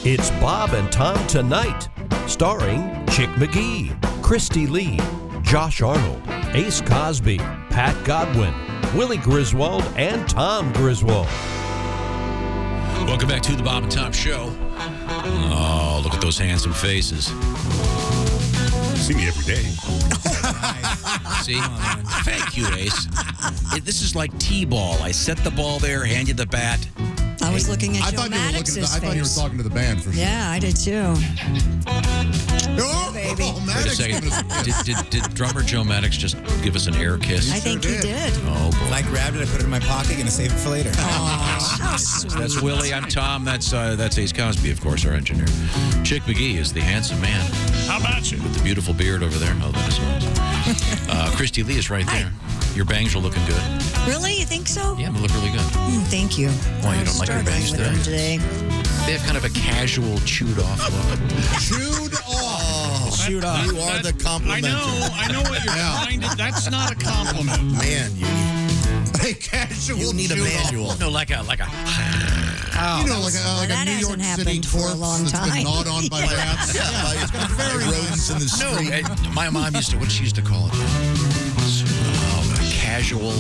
It's Bob and Tom Tonight, starring Chick McGee, Christy Lee, Josh Arnold, Ace Cosby, Pat Godwin, Willie Griswold, and Tom Griswold. Welcome back to the Bob and Tom Show. Oh, look at those handsome faces. See me every day. See? Thank you, Ace. This is like T-ball. I set the ball there, hand you the bat. I was looking at I Joe thought you were Maddox's looking. I thought you were face. talking to the band for sure. Yeah, I did too. Oh, baby. oh, Wait a Maddox second. giving us a kiss. Did drummer Joe Maddox just give us an air kiss? I think he did. Oh, boy. I grabbed it, I put it in my pocket, gonna save it for later. Oh, how sweet. That's Willie. I'm Tom. That's Ace Cosby, of course, our engineer. Chick McGee is the handsome man How about you? with the beautiful beard over there. Oh, that is yours. Christy Lee is right there. Your bangs are looking good. Really? You think so? Yeah, they look really good. Thank you. Why, you I'm don't like your struggling bangs with today? them today? They have kind of a casual, chewed-off look. Chewed off. Shoot off. You are the compliment. I know what you're trying to. That's not a compliment. Man, A casual you need a chewed off. manual. No, like a. You know, like a that New York hasn't City happened for a corpse long that's been time. gnawed on by rats. Yeah, it's got very rodents in the No, street. my mom used to. What she used to call it? Casual.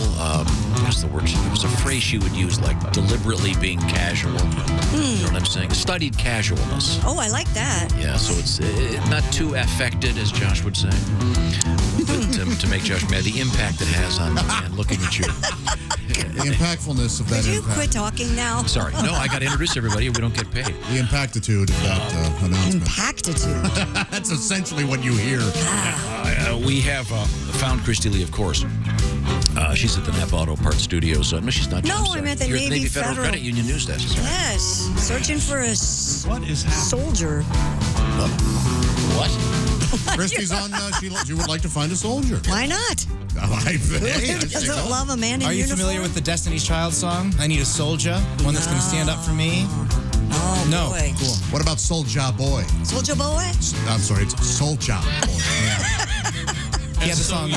What's the word? It was a phrase she would use, like deliberately being casual. You know what I'm saying? Studied casualness. Oh, I like that. Yeah, so it's not too affected, as Josh would say. But to make Josh mad, the impact it has on the man looking at you. The impactfulness of that Could you impact. quit talking now? Sorry. No, I got to introduce everybody. We don't get paid. The impactitude of that announcement. Impactitude. That's essentially what you hear. We have found Christy Lee, of course. She's at the Napa Auto Parts Studios. No, she's not. No, sorry. I'm at the You're Navy Federal Federal. Credit Union News Desk. Yes. Searching for a What is happening? soldier. What? Christy's on. She would like to find a soldier. Why not? Hey, Who doesn't love a man in Are you uniform? familiar with the Destiny's Child song? I need a soldier, one that's gonna stand up for me. Oh, No, boy. cool. What about Soulja Boy? Soldier boy? I'm sorry, it's Soulja Boy. He had the song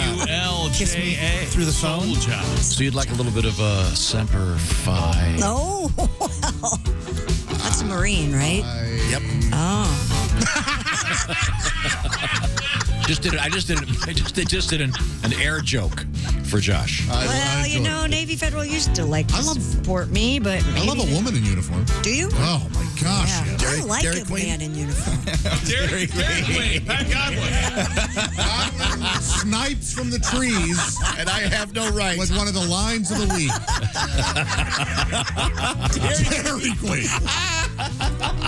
Kiss Me SOULJA. Through the Phone. Soulja. So you'd like a little bit of Semper Fi? Oh, well. That's a Marine, right? Yep. Oh. I just did an air joke for Josh. Well, you know, Navy Federal used to like to support me, but I maybe love a woman in uniform. Do you? Oh my gosh! Yeah. Yeah. I like Dairy a Queen. man in uniform. Dairy Queen. Pat Godwin. Godwin snipes from the trees And I have no right. with one of the lines of the week. Dairy Queen.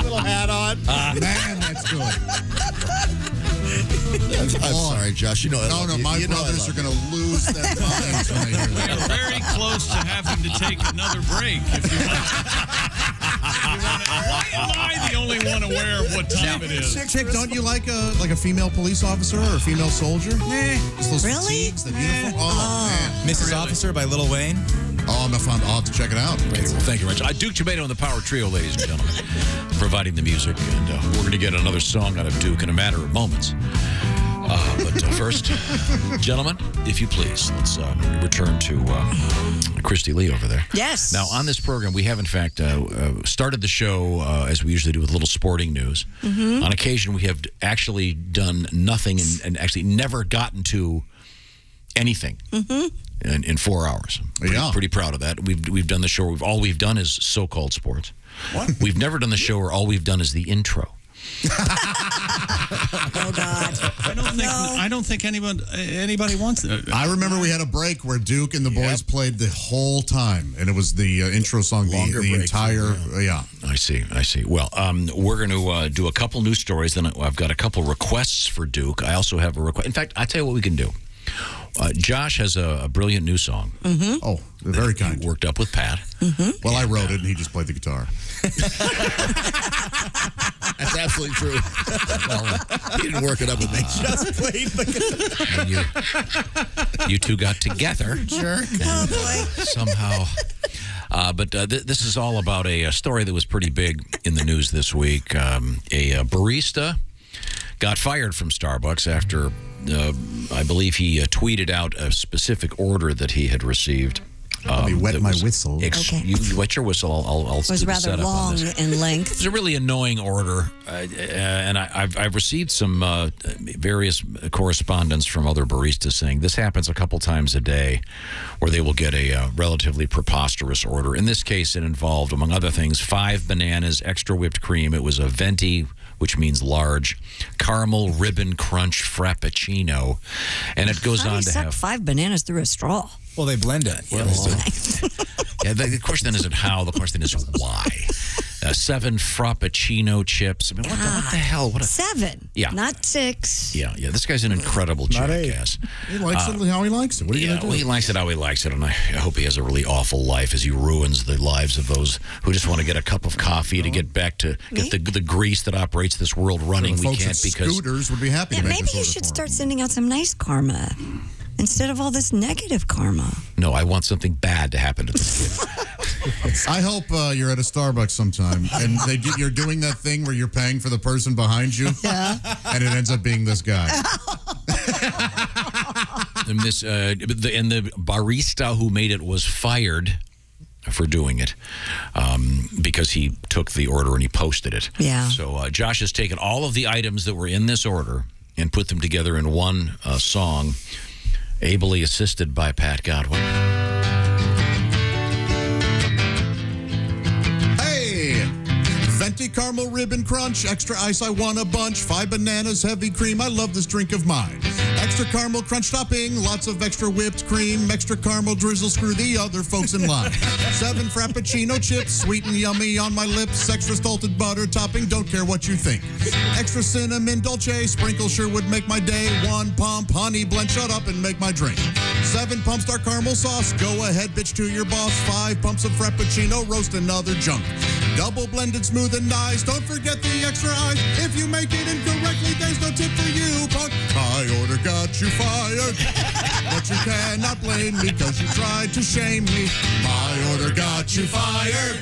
Little hat on. Man, that's good. I'm sorry, Josh. You know I No, love no, you. my You know I brothers are love going to lose their minds when they hear We that. are very close to having to take another break. If you want. Why am I the only one aware of what time it is? Chick, don't you like a female police officer or a female soldier? Just those Really? fatigues, that uniform. Oh, man. Mrs. Officer by Lil Wayne. Oh, I'm fun. I'll have to check it out. Okay, well, thank you, Rich. Duke Tomato and the Power Trio, ladies and gentlemen, providing the music. And we're going to get another song out of Duke in a matter of moments. But first, gentlemen, if you please, let's return to Christy Lee over there. Yes. Now, on this program, we have, in fact, started the show, as we usually do, with a little sporting news. Mm-hmm. On occasion, we have actually done nothing and actually never gotten to anything. Mm-hmm. In 4 hours. Pretty proud of that. We've done the show. All we've done is so-called sports. What? We've never done the show where all we've done is the intro. Oh, God. I don't think anybody wants it. I remember we had a break where Duke and the boys played the whole time, and it was the intro song, the entire, I see. Well, we're going to do a couple news stories, then I've got a couple requests for Duke. I also have a request. In fact, I'll tell you what we can do. Josh has a brilliant new song. Mm-hmm. Oh, very kind. Worked up with Pat. Mm-hmm. Well, I wrote it, and he just played the guitar. That's absolutely true. Well, he didn't work it up with me. Just played the And you two got together. jerk. Oh, boy. Somehow. But this is all about a story that was pretty big in the news this week. A barista got fired from Starbucks after, I believe he tweeted out a specific order that he had received Let me wet my whistle. Okay. You wet your whistle. I'll It was do the rather setup on long this. in length. It's a really annoying order, and I've received some various correspondence from other baristas saying this happens a couple times a day, where they will get a relatively preposterous order. In this case, it involved, among other things, 5 bananas, extra whipped cream. It was a venti, which means large, caramel ribbon crunch frappuccino, and it goes How do on you to suck have 5 bananas through a straw? Well, they blend it. Yeah, the question then isn't how. The question is why. 7 frappuccino chips. I mean, what the hell? What a 7. Yeah. Not 6. yeah. This guy's an incredible jackass. He likes it how he likes it. What are you Yeah, going to do? well, he likes it how he likes it, and I hope he has a really awful life as he ruins the lives of those who just want to get a cup of coffee to get back to get the grease that operates this world running. The We folks can't at because Scooters would be happy Yeah, to make maybe this you order should for start him. sending out some nice karma instead of all this negative karma. no, I want something bad to happen to this kid. I hope you're at a Starbucks sometime and you're doing that thing where you're paying for the person behind you, and it ends up being this guy. And the barista who made it was fired for doing it because he took the order and he posted it. Yeah. So Josh has taken all of the items that were in this order and put them together in one song, ably assisted by Pat Godwin. Hey! Venti caramel ribbon crunch, extra ice, I want a bunch, 5 bananas, heavy cream, I love this drink of mine. Extra caramel crunch topping, lots of extra whipped cream, extra caramel drizzle, screw the other folks in line. 7 frappuccino chips, sweet and yummy on my lips, extra salted butter topping, don't care what you think. Extra cinnamon dolce, sprinkle sure would make my day. 1 pump, honey blend, shut up and make my drink. 7 pumps dark caramel sauce, go ahead bitch to your boss. 5 pumps of frappuccino, roast another junk. Double blended, smooth and nice. Don't forget the extra ice. If you make it incorrectly, there's no tip for you, punk. My order got you fired, but you cannot blame me because you tried to shame me. My order got you fired.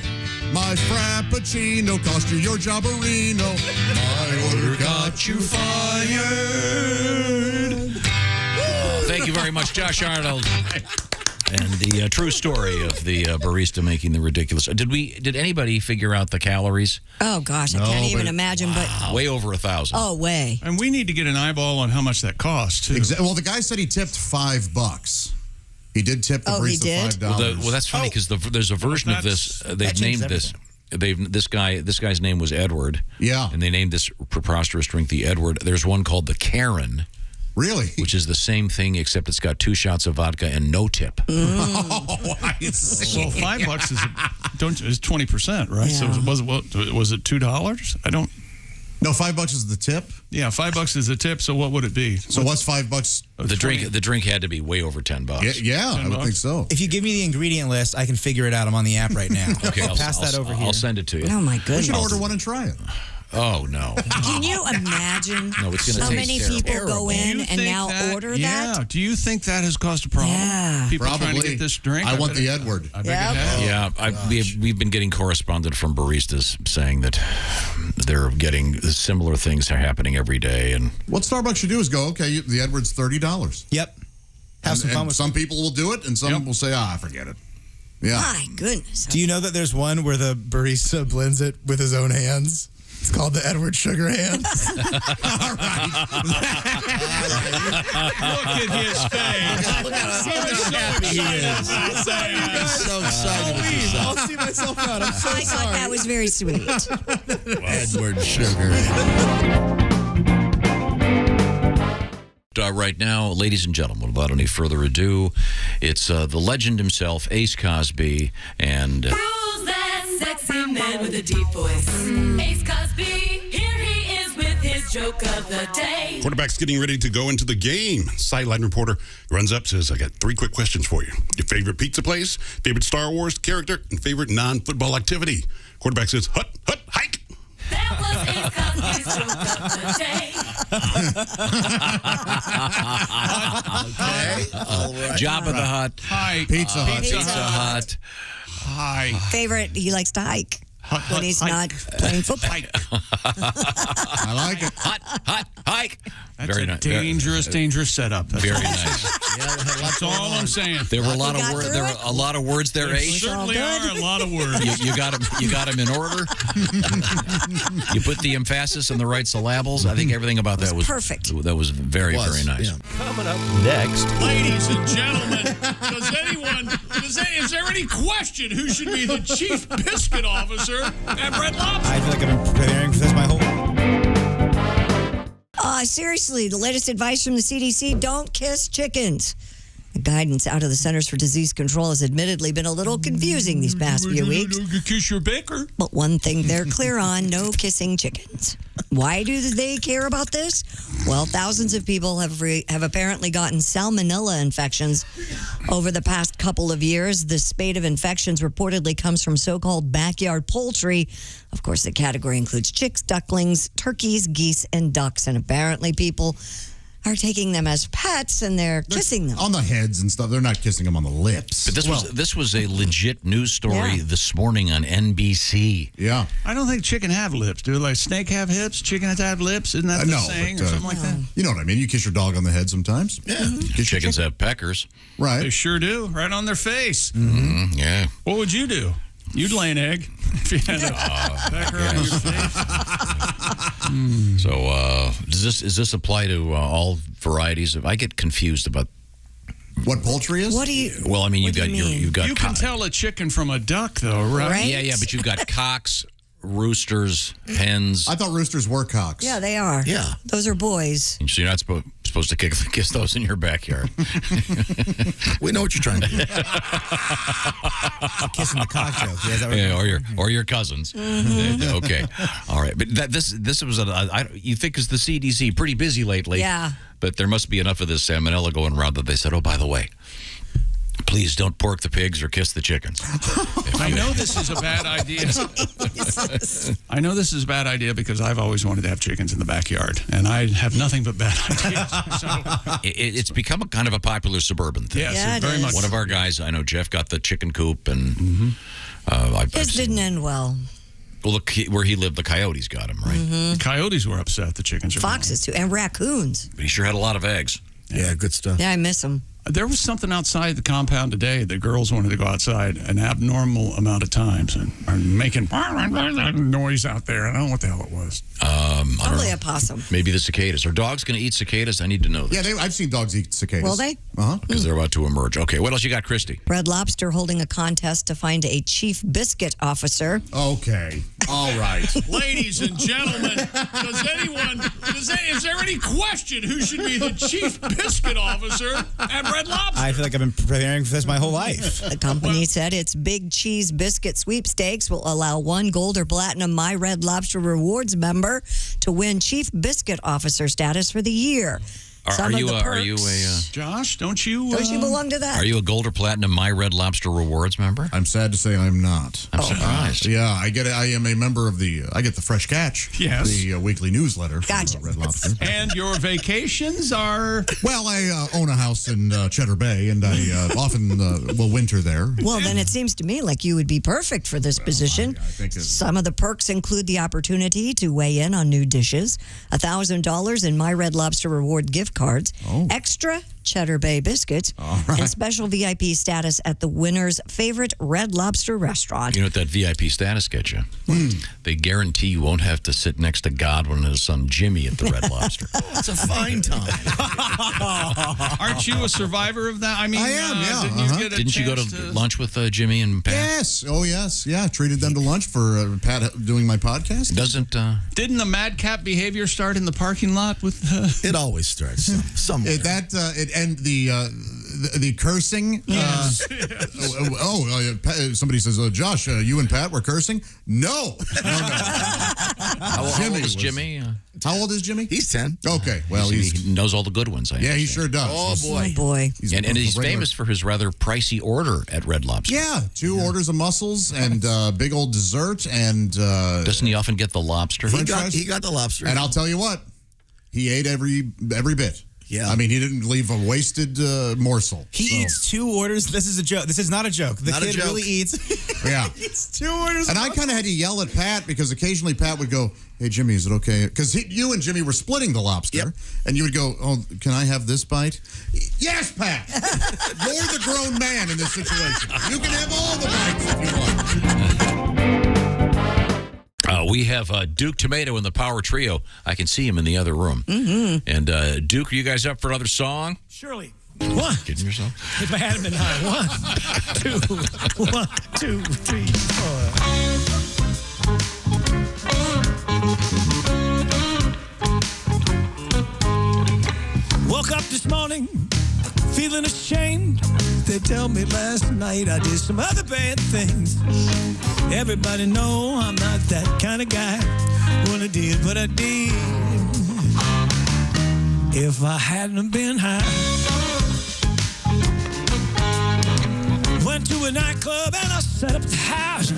My frappuccino cost you your jobberino. My order got you fired. Thank you very much, Josh Arnold. And the true story of the barista making the ridiculous. Did anybody figure out the calories? Oh, gosh, I No, can't even but- imagine, but... Way over 1,000. Oh, way. And we need to get an eyeball on how much that costs, too. Well, the guy said he tipped $5. He did tip the Oh, he barista did? $5. Well, that's funny because there's a version of this. They've named this. This guy's name was Edward. Yeah. And they named this preposterous drink the Edward. There's one called the Karen, Really? which is the same thing except it's got 2 shots of vodka and no tip. Oh, I see. Well, $5 is 20%, right? Yeah. So was it $2? I don't. No, $5 is the tip. Yeah, $5 is a tip. So what would it be? So what's $5? The drink had to be way over $10. Yeah, I would think so. If you give me the ingredient list, I can figure it out. I'm on the app right now. Okay, I'll pass that over here. I'll send it to you. Oh, my We goodness. should order one and try it. Oh no. Can you imagine No, it's gonna how taste many terrible. people go Do you in and think now order Yeah. that? Do you think that has caused a problem? Yeah. People trying to Probably. get this drink? I want bet the it- Edward. I bet Yep. it has. Yeah, we've been getting correspondence from baristas saying that they're getting similar things are happening every day, and What Starbucks should do is go, okay, the Edward's $30. Yep. Have some fun And with some people will do it, and some will say, forget it. Yeah. My goodness. Do you know that there's one where the barista blends it with his own hands? It's called the Edward Sugar Hands. Look at his face. Look at He was so excited. so excited with this I'll see myself out. I'm so I thought that was very sweet. Edward Sugar. right now, ladies and gentlemen, without any further ado, it's the legend himself, Ace Cosby, and Who's that sexy man with a deep voice? Ace Cosby, here he is with his joke of the day. Quarterback's getting ready to go into the game. Sideline reporter runs up, says, I got 3 quick questions for you. Your favorite pizza place, favorite Star Wars character, and favorite non-football activity. Quarterback says, hut, hike. That was Ace Cosby's joke of the day. Okay. All right. Jabba the Hutt, Hi. Pizza Hut. Pizza Hut. Hi. Favorite, he likes to hike. when he's not playing football. I like it. Hot hike. That's Very a nice. dangerous setup. That's Very all. nice. That's all I'm saying. There were a lot You of got words. through There were it? a lot of words there, There Ace. certainly are a lot of words. You got them. You got them in order. You put the emphasis on the right syllables. I think everything about that was perfect. That was very nice. Yeah. Coming up next, Ladies and gentlemen, is there any question who should be the chief biscuit officer at Red Lobster? I feel like I've been preparing for this my whole Seriously, the latest advice from the CDC, don't kiss chickens. The guidance out of the Centers for Disease Control has admittedly been a little confusing these past few weeks. Kiss your baker. But one thing they're clear on, no kissing chickens. Why do they care about this? Well, thousands of people have apparently gotten salmonella infections over the past couple of years. The spate of infections reportedly comes from so-called backyard poultry. Of course, the category includes chicks, ducklings, turkeys, geese, and ducks. And apparently people are taking them as pets and they're kissing them. On the heads and stuff. They're not kissing them on the lips. But this was a legit news story Yeah. this morning on NBC. Yeah. I don't think chicken have lips. Do like snake have hips? Chicken has to have lips? Isn't that the No, saying but, or something like that? You know what I mean? You kiss your dog on the head sometimes. Yeah. Kiss your Chickens chicken. have peckers. They Right. sure do. Right on their face. Yeah. What would you do? You'd lay an egg if you had a pecker on your face. So does this apply to all varieties of? I get confused about. What poultry is? What do you? Well, I mean, What do you mean? you've got You can tell a chicken from a duck, though, right? Right? Yeah, but you've got cocks, roosters, hens. I thought roosters were cocks. Yeah, they are. Yeah. Those are boys. So you're not supposed to kiss those in your backyard. We know what you're trying to do. kissing the cock joke. Yeah, is that what Yeah, or your cousins. Okay, all right. But this was you think is the CDC pretty busy lately? Yeah. But there must be enough of this salmonella going around that they said, oh, by the way, please don't pork the pigs or kiss the chickens. I know this is a bad idea. I know this is a bad idea because I've always wanted to have chickens in the backyard, and I have nothing but bad ideas. So, It's become a kind of a popular suburban thing. yes, Yeah, it very is. much. One of our guys, I know Jeff got the chicken coop, and I've This seen- didn't end well. well, look, where he lived, the coyotes got him, right? The coyotes were upset. The chickens are gone. Foxes, too, and raccoons. But he sure had a lot of eggs. Yeah, good stuff. Yeah, I miss them. There was something outside the compound today. The girls wanted to go outside an abnormal amount of times and are making noise out there. I don't know what the hell it was. I don't Probably know. a possum. Maybe the cicadas. Are dogs going to eat cicadas? I need to know this. Yeah, I've seen dogs eat cicadas. Will they? Uh-huh. Because they're about to emerge. Okay, what else you got, Christy? Red Lobster holding a contest to find a chief biscuit officer. Okay. All right. Ladies and gentlemen, is there any question who should be the chief biscuit officer at Red Lobster? I feel like I've been preparing for this my whole life. The company said its Big Cheese Biscuit Sweepstakes will allow one gold or platinum My Red Lobster Rewards member to win Chief Biscuit Officer status for the year. Are you a Josh, don't you belong to that? Are you a gold or platinum My Red Lobster Rewards member? I'm sad to say I'm not. I'm surprised. Yeah, I am a member of I get the Fresh Catch. Yes. The weekly newsletter from Gotcha. Red Lobster. and your vacations are Well, I own a house in Cheddar Bay, and I often will winter there. Well, then it seems to me like you would be perfect for this position. I think Some of the perks include the opportunity to weigh in on new dishes, $1,000 in My Red Lobster Reward gift cards, extra Cheddar Bay biscuits, and special VIP status at the winner's favorite Red Lobster restaurant. You know what that VIP status gets you? They guarantee you won't have to sit next to Godwin and his son Jimmy at the Red Lobster. It's a fine time. Aren't you a survivor of that? I mean, I am, yeah. Didn't You go to lunch with Jimmy and Pat? Yes. Oh, yes. Yeah. Treated them to lunch for Pat doing my podcast. Doesn't Didn't the madcap behavior start in the parking lot with? It always starts somewhere. And the cursing. Somebody says, "Josh, you and Pat were cursing." No. how old is Jimmy? How old is Jimmy? He's 10. Okay. Well, he knows all the good ones. I he understand. sure does. Oh, boy. Oh, boy. And he's famous for his rather pricey order at Red Lobster. Yeah, 2 orders of mussels and big old dessert and. Doesn't he often get the lobster? He got the lobster. And I'll tell you what, he ate every bit. Yeah. I mean, he didn't leave a wasted morsel. He eats 2 orders. This is a joke. This is not a joke. The kid really eats. Yeah. He eats 2 orders. And I kind of had to yell at Pat because occasionally Pat would go, "Hey, Jimmy, is it okay?" Because you and Jimmy were splitting the lobster. And you would go, "Oh, can I have this bite?" Yes, Pat. You're the grown man in this situation. You can have all the bites if you want. We have Duke Tumatoe in the Power Trio. I can see him in the other room. Mm-hmm. And Duke, are you guys up for another song? Surely. 1. Kidding yourself? If I hadn't been high. 1, 2, 3, 4. Woke up this morning feeling ashamed. They tell me last night I did some other bad things. Everybody know I'm not that kind of guy. When I did what I did, if I hadn't been high. Went to a nightclub and I set up the house.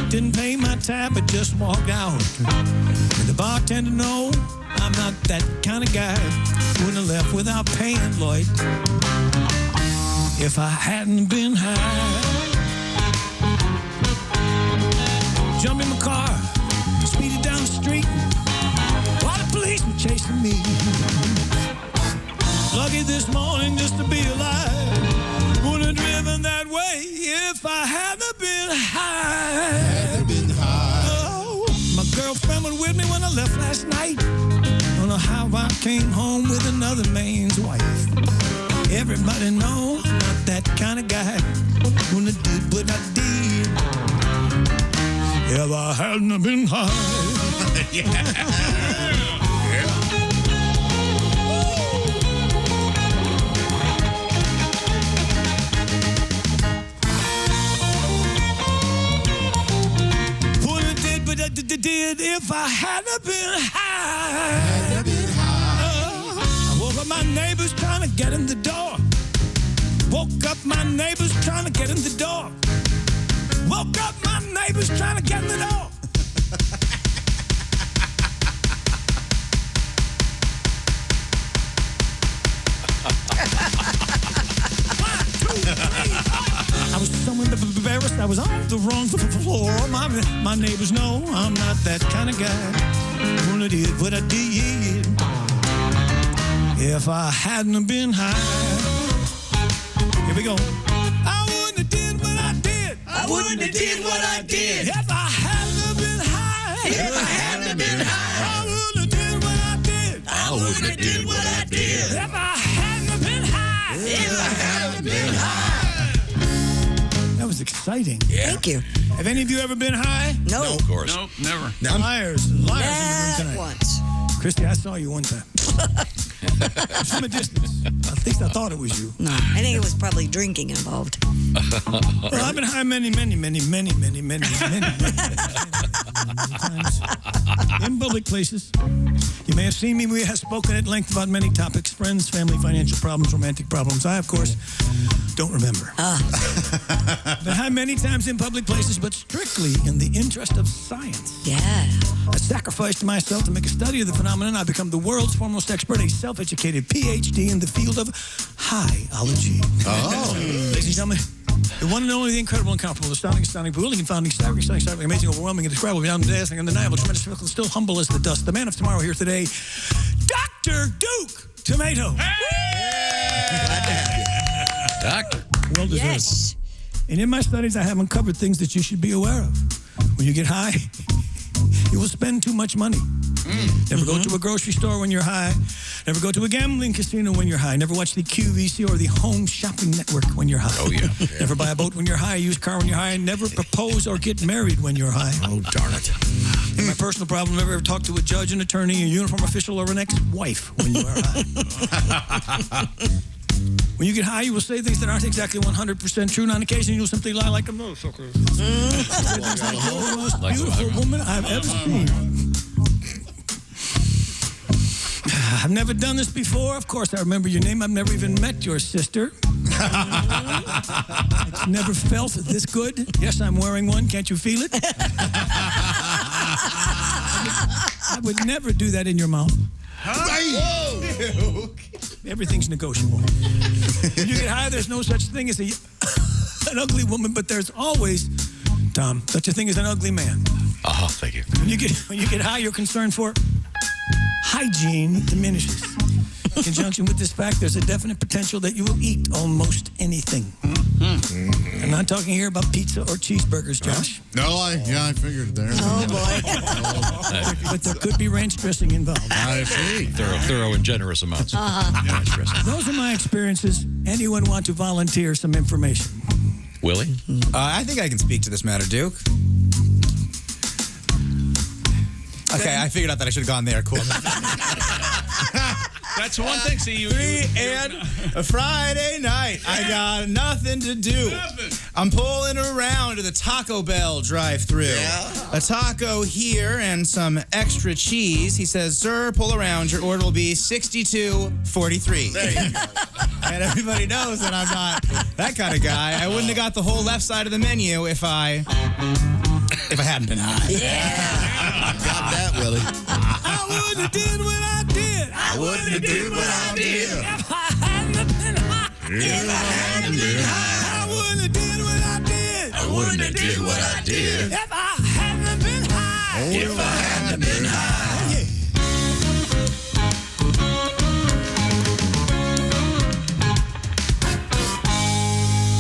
Didn't pay my tab but just walked out. And the bartender know I'm not that kind of guy. Wouldn't have left without paying, Lloyd, if I hadn't been high. Jumped in my car, speeded down the street while the police were chasing me. Lucky this morning just to be alive. Wouldn't have driven that way if I hadn't been high. Oh, my girlfriend was with me when I left last night. Don't know how I came home with another man's wife. Everybody know I'm not that kind of guy. When I did what I did, if I hadn't been high. What I did, but I did if I hadn't been high. I woke up my neighbors trying to get in the door. Woke up my neighbors trying to get in the door. Woke up my neighbors trying to get in the door. I was so embarrassed I was on the wrong floor. My neighbors know I'm not that kind of guy. When I did what I did, if I hadn't been high. Here we go. I wouldn't have did what I did. I wouldn't have did what I did if I hadn't been high. If I hadn't been high. I wouldn't have did what I did. I wouldn't have did what I did if I hadn't been high. If I hadn't been high. That was exciting. Yeah. Thank you. Have any of you ever been high? No. No, of course. Nope, never. No. Liars in the room Not tonight. once. Christy, I saw you one time. From a distance. At least I thought it was you. No, I think it was probably drinking involved. Well, I've been high many times in public places. You may have seen me. We have spoken at length about many topics: friends, family, financial problems, romantic problems. I, of course, don't remember. Been high many times in public places, but strictly in the interest of science. Yeah. I sacrificed myself to make a study of the phenomenon. I become the world's foremost expert, a self-educated PhD in the field of high-ology. Oh. Ladies and gentlemen, the one and only, the incredible, incomparable, astounding, bewildering, confounding, staggering, stunning, amazing, overwhelming, indescribable, beyond dazzling, undeniable, tremendous, difficult, still humble as the dust. The man of tomorrow here today, Dr. Duke Tumatoe. Glad to have you. Doctor. Well deserved. Yes. And in my studies, I have uncovered things that you should be aware of. When you get high, you will spend too much money. Never go to a grocery store when you're high. Never go to a gambling casino when you're high. Never watch the QVC or the Home Shopping Network when you're high. Oh, yeah. Never buy a boat when you're high. A used car when you're high. Never propose or get married when you're high. Oh, darn it. And my personal problem, never ever talk to a judge, an attorney, a uniform official, or an ex-wife when you are high. When you get high, you will say things that aren't exactly 100% true. And on occasion, you'll simply lie like a motherfucker. You're the most beautiful woman I've ever seen. I've never done this before. Of course, I remember your name. I've never even met your sister. It's never felt this good. Yes, I'm wearing one. Can't you feel it? I would never do that in your mouth. Everything's negotiable. When you get high, there's no such thing as an ugly woman, but there's always, Tom, such a thing as an ugly man. Thank you. When you get high, your concern for hygiene diminishes. In conjunction with this fact, there's a definite potential that you will eat almost anything. I'm not talking here about pizza or cheeseburgers, Josh. No, I figured there. Oh, boy. But there could be ranch dressing involved. I see. Thorough and generous amounts. Ranch dressing. Those are my experiences. Anyone want to volunteer some information? Willie? I think I can speak to this matter, Duke. Okay, I figured out that I should have gone there. Cool. That's one thing. See, you. And a Friday night, I got nothing to do. I'm pulling around to the Taco Bell drive-thru. Yeah. A taco here and some extra cheese. He says, "Sir, pull around. Your order will be $62.43." There you go. And everybody knows that I'm not that kind of guy. I wouldn't have got the whole left side of the menu if I hadn't been high. Yeah. Got that, Willie. I wouldn't have did what I did. I wouldn't have did what I did. If I hadn't been high. If I hadn't been high. I wouldn't have did what I did. I wouldn't have did what I did. If I hadn't been high. If I hadn't been high. Yeah.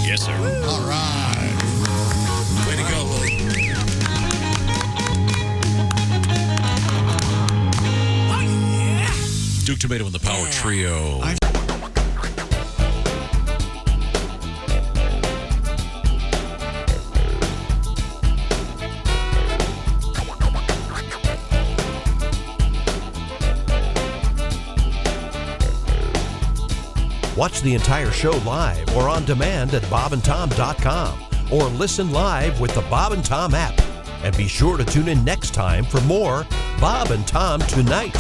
Yes, sir. All right. Way to go, Willie. Oh, yeah. Duke Tomato and the Power Trio. Watch the entire show live or on demand at bobandtom.com or listen live with the Bob and Tom app. And be sure to tune in next time for more Bob and Tom Tonight.